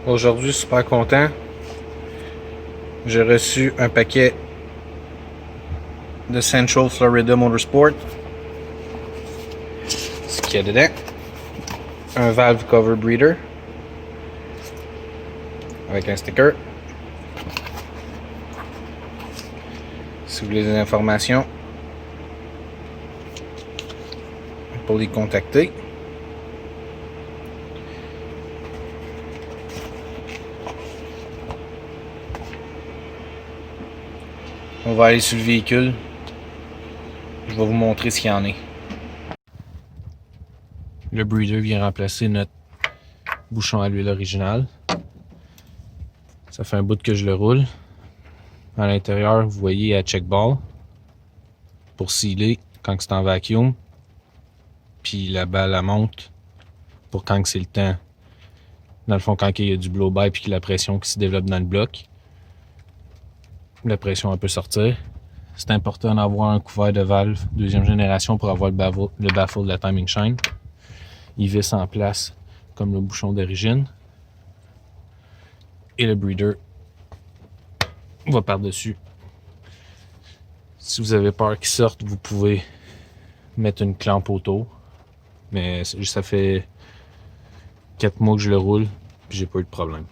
Aujourd'hui, super content. J'ai reçu un paquet de Central Florida Motorsport. Ce qu'il y a dedans, un valve cover breather avec un sticker. Si vous voulez des informations pour les contacter. On va aller sur le véhicule. Je vais vous montrer ce qu'il y en est. Le breather vient remplacer notre bouchon à l'huile original. Ça fait un bout que je le roule. À l'intérieur, vous voyez à check ball pour sealer quand c'est en vacuum. Puis la balle la monte pour quand c'est le temps. Dans le fond, quand il y a du blow-by puis que la pression qui se développe dans le bloc, la pression elle peut sortir. C'est important d'avoir un couvert de valve deuxième génération pour avoir le baffle de la timing chain. Il visse en place comme le bouchon d'origine. Et le breather va par-dessus. Si vous avez peur qu'il sorte, vous pouvez mettre une clampe autour. Mais ça fait 4 mois que je le roule, puis j'ai pas eu de problème.